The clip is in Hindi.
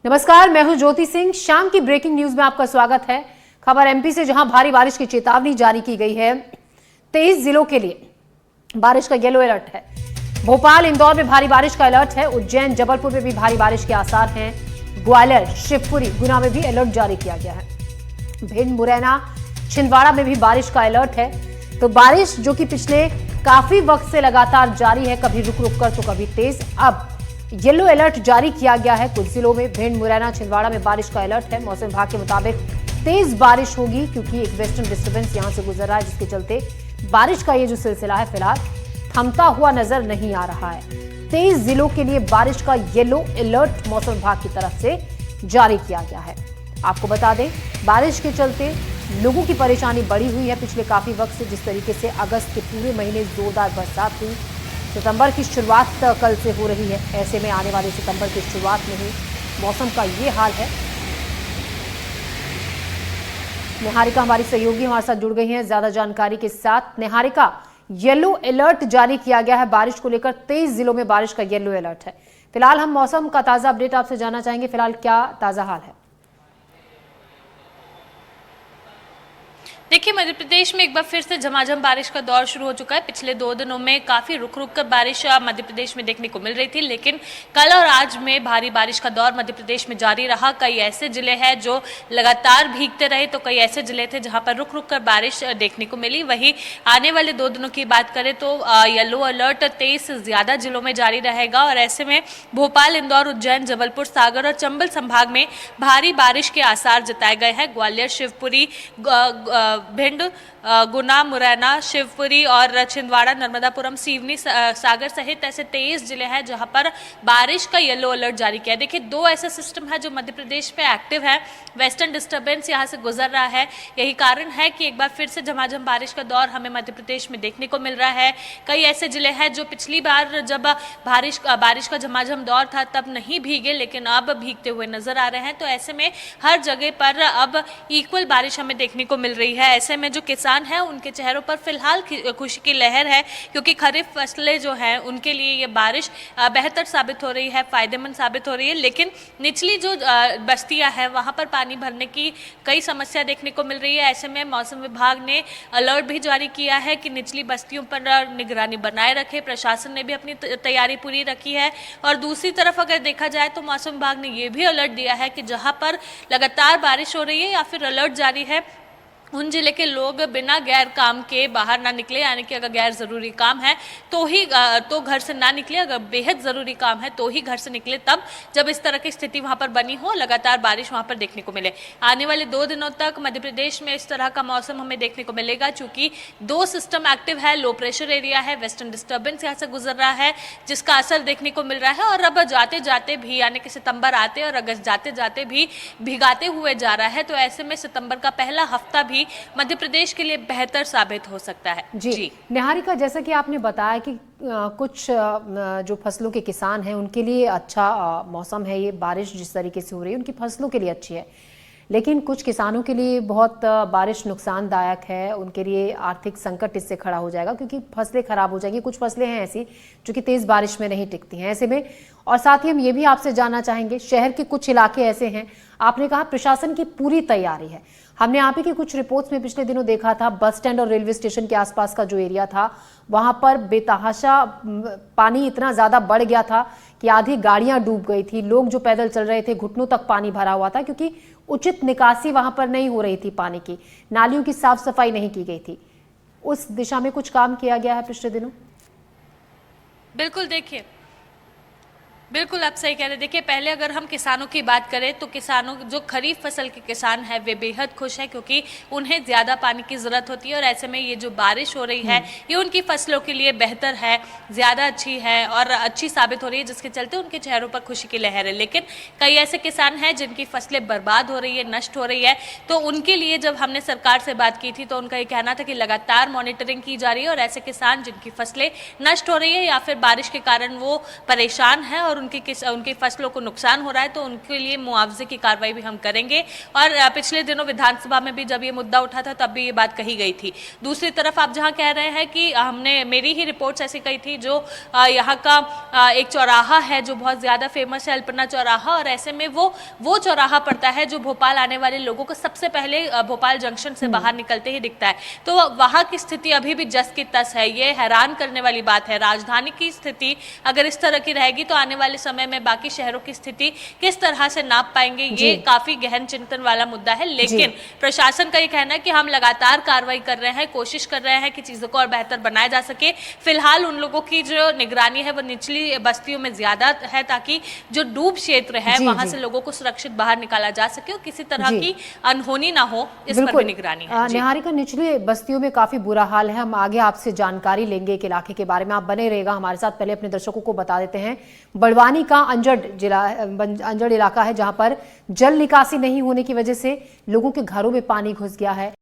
नमस्कार, मैं हूं ज्योति सिंह। शाम की ब्रेकिंग न्यूज में आपका स्वागत है। खबर एमपी से, जहां भारी बारिश की चेतावनी जारी की गई है। 23 जिलों के लिए बारिश का येलो अलर्ट है। भोपाल, इंदौर में भारी बारिश का अलर्ट है। उज्जैन, जबलपुर में भी भारी बारिश के आसार हैं। ग्वालियर, शिवपुरी, गुना में भी अलर्ट जारी किया गया है। भिंड, मुरैना, छिंदवाड़ा में भी बारिश का अलर्ट है। तो बारिश जो कि पिछले काफी वक्त से लगातार जारी है, कभी रुक रुक कर तो कभी तेज, अब येलो अलर्ट जारी किया गया है कुछ जिलों में। भिंड, मुरैना, छिंदवाड़ा में बारिश का अलर्ट है। मौसम विभाग के मुताबिक तेज बारिश होगी क्योंकि एक वेस्टर्न डिस्टर्बेंस यहां से गुजर रहा है, जिसके चलते बारिश का ये जो सिलसिला है फिलहाल थमता हुआ नजर नहीं आ रहा है। 23 जिलों के लिए बारिश का येलो अलर्ट मौसम विभाग की तरफ से जारी किया गया है। आपको बता दें, बारिश के चलते लोगों की परेशानी बढ़ी हुई है पिछले काफी वक्त से। जिस तरीके से अगस्त के पूरे महीने जोरदार बरसात हुई, सितंबर की शुरुआत कल से हो रही है, ऐसे में आने वाले सितंबर की शुरुआत में ही मौसम का ये हाल है। निहारिका हमारी सहयोगी हमारे साथ जुड़ गई हैं ज्यादा जानकारी के साथ। निहारिका, येलो अलर्ट जारी किया गया है बारिश को लेकर। 23 जिलों में बारिश का येलो अलर्ट है। फिलहाल हम मौसम का ताजा अपडेट आपसे जानना चाहेंगे। फिलहाल क्या ताजा हाल है? देखिए, मध्य प्रदेश में एक बार फिर से झमाझम बारिश का दौर शुरू हो चुका है। पिछले 2 दिनों में काफ़ी रुक रुक कर बारिश मध्य प्रदेश में देखने को मिल रही थी, लेकिन कल और आज में भारी बारिश का दौर मध्य प्रदेश में जारी रहा। कई ऐसे जिले हैं जो लगातार भीगते रहे, तो कई ऐसे जिले थे जहां पर रुक रुक कर बारिश देखने को मिली। वहीं आने वाले 2 दिनों की बात करें तो येलो अलर्ट 23 से ज़्यादा जिलों में जारी रहेगा और ऐसे में भोपाल, इंदौर, उज्जैन, जबलपुर, सागर और चंबल संभाग में भारी बारिश के आसार जताए गए हैं। ग्वालियर, शिवपुरी, भिंड, गुना, मुरैना, शिवपुरी और छिंदवाड़ा, नर्मदापुरम, सिवनी, सागर सहित ऐसे 23 जिले हैं जहां पर बारिश का येलो अलर्ट जारी किया है। देखिए, 2 ऐसे सिस्टम है जो मध्य प्रदेश में एक्टिव है। वेस्टर्न डिस्टर्बेंस यहां से गुजर रहा है, यही कारण है कि एक बार फिर से झमाझम बारिश का दौर हमें मध्य प्रदेश में देखने को मिल रहा है। कई ऐसे जिले हैं जो पिछली बार जब बारिश का झमाझम दौर था तब नहीं भीगे, लेकिन अब भीगते हुए नजर आ रहे हैं। तो ऐसे में हर जगह पर अब इक्वल बारिश हमें देखने को मिल रही है। ऐसे में जो किसान हैं उनके चेहरों पर फिलहाल खुशी की लहर है, क्योंकि खरीफ फसलें जो हैं उनके लिए ये बारिश बेहतर साबित हो रही है, फायदेमंद साबित हो रही है। लेकिन निचली जो बस्तियां हैं वहां पर पानी भरने की कई समस्या देखने को मिल रही है। ऐसे में मौसम विभाग ने अलर्ट भी जारी किया है कि निचली बस्तियों पर निगरानी बनाए रखे। प्रशासन ने भी अपनी तैयारी पूरी रखी है। और दूसरी तरफ अगर देखा जाए तो मौसम विभाग ने यह भी अलर्ट दिया है कि जहां पर लगातार बारिश हो रही है या फिर अलर्ट जारी है, उन जिले के लोग बिना गैर काम के बाहर ना निकले, यानी कि अगर गैर ज़रूरी काम है तो घर से ना निकले, अगर बेहद ज़रूरी काम है तो ही घर से निकले, तब जब इस तरह की स्थिति वहाँ पर बनी हो, लगातार बारिश वहाँ पर देखने को मिले। आने वाले 2 दिनों तक मध्य प्रदेश में इस तरह का मौसम हमें देखने को मिलेगा, चूँकि 2 सिस्टम एक्टिव है। लो प्रेशर एरिया है, वेस्टर्न डिस्टर्बेंस यहाँ से गुजर रहा है, जिसका असर देखने को मिल रहा है। और अब जाते जाते भी, यानी कि सितंबर आते और अगस्त जाते जाते भी भिगाते हुए जा रहा है। तो ऐसे में सितंबर का पहला हफ्ता भी मध्य प्रदेश के लिए बेहतर साबित हो सकता है। जी निहारिका, जैसा कि आपने बताया कि कुछ जो फसलों के किसान हैं उनके लिए अच्छा मौसम है, ये बारिश जिस तरीके से हो रही है उनकी फसलों के लिए अच्छी है, लेकिन कुछ किसानों के लिए बहुत बारिश नुकसानदायक है। उनके लिए आर्थिक संकट इससे खड़ा हो जाएगा क्योंकि फसलें खराब हो जाएंगी। कुछ फसलें हैं ऐसी जो कि तेज बारिश में नहीं टिकती हैं। ऐसे में, और साथ ही हम ये भी आपसे जानना चाहेंगे, शहर के कुछ इलाके ऐसे हैं, आपने कहा प्रशासन की पूरी तैयारी है। हमने आप ही की कुछ रिपोर्ट्स में पिछले दिनों देखा था, बस स्टैंड और रेलवे स्टेशन के आसपास का जो एरिया था वहां पर बेतहाशा पानी इतना ज्यादा बढ़ गया था कि आधी गाड़ियां डूब गई थी। लोग जो पैदल चल रहे थे, घुटनों तक पानी भरा हुआ था क्योंकि उचित निकासी वहां पर नहीं हो रही थी पानी की, नालियों की साफ सफाई नहीं की गई थी। उस दिशा में कुछ काम किया गया है पिछले दिनों? बिल्कुल आप सही कह रहे हैं। देखिए, पहले अगर हम किसानों की बात करें तो किसानों, जो खरीफ फसल के किसान हैं, वे बेहद खुश हैं क्योंकि उन्हें ज़्यादा पानी की ज़रूरत होती है और ऐसे में ये जो बारिश हो रही है ये उनकी फसलों के लिए बेहतर है, ज़्यादा अच्छी है और अच्छी साबित हो रही है, जिसके चलते उनके चेहरों पर खुशी की लहर है। लेकिन कई ऐसे किसान हैं जिनकी फसलें बर्बाद हो रही है, नष्ट हो रही है। तो उनके लिए जब हमने सरकार से बात की थी तो उनका ये कहना था कि लगातार मॉनिटरिंग की जा रही है और ऐसे किसान जिनकी फसलें नष्ट हो रही है या फिर बारिश के कारण वो परेशान हैं और उनकी फसलों को नुकसान हो रहा है तो उनके लिए मुआवजे की कार्रवाई भी हम करेंगे। और पिछले दिनों विधानसभा में भी जब ये मुद्दा उठा था तब भी ये बात कही गई थी। दूसरी तरफ आप जहां कह रहे हैं कि हमने, मेरी ही रिपोर्ट्स ऐसी कही थी, जो यहाँ का एक चौराहा है जो बहुत ज़्यादा फेमस है, अल्पना चौराहा, और ऐसे में वो चौराहा पड़ता है जो भोपाल आने वाले लोगों को सबसे पहले भोपाल जंक्शन से बाहर निकलते ही दिखता है। तो वहाँ की स्थिति अभी भी जस की तस है। ये हैरान करने वाली बात है। राजधानी की स्थिति अगर इस तरह की रहेगी तो आने वाले समय में बाकी शहरों की स्थिति किस तरह से नाप पाएंगे, ये काफी गहन चिंतन वाला मुद्दा है। लेकिन प्रशासन का ये कहना है कि हम लगातार कार्रवाई कर रहे हैं, कोशिश कर रहे हैं कि चीजों को और बेहतर बनाया जा सके। फिलहाल उन लोगों की जो निगरानी है वो निचली बस्तियों में ज्यादा है, ताकि जो डूब क्षेत्र है वहां से लोगों को सुरक्षित बाहर निकाला जा सके और किसी तरह की अनहोनी ना हो, इस पर भी निगरानी है। निहारिका, निचली बस्तियों में काफी बुरा हाल है। हम आगे आपसे जानकारी लेंगे एक इलाके के बारे में, आप बने रहेगा हमारे साथ। पहले अपने दर्शकों को बता देते हैं, बड़वानी का अंजड़ इलाका है जहां पर जल निकासी नहीं होने की वजह से लोगों के घरों में पानी घुस गया है।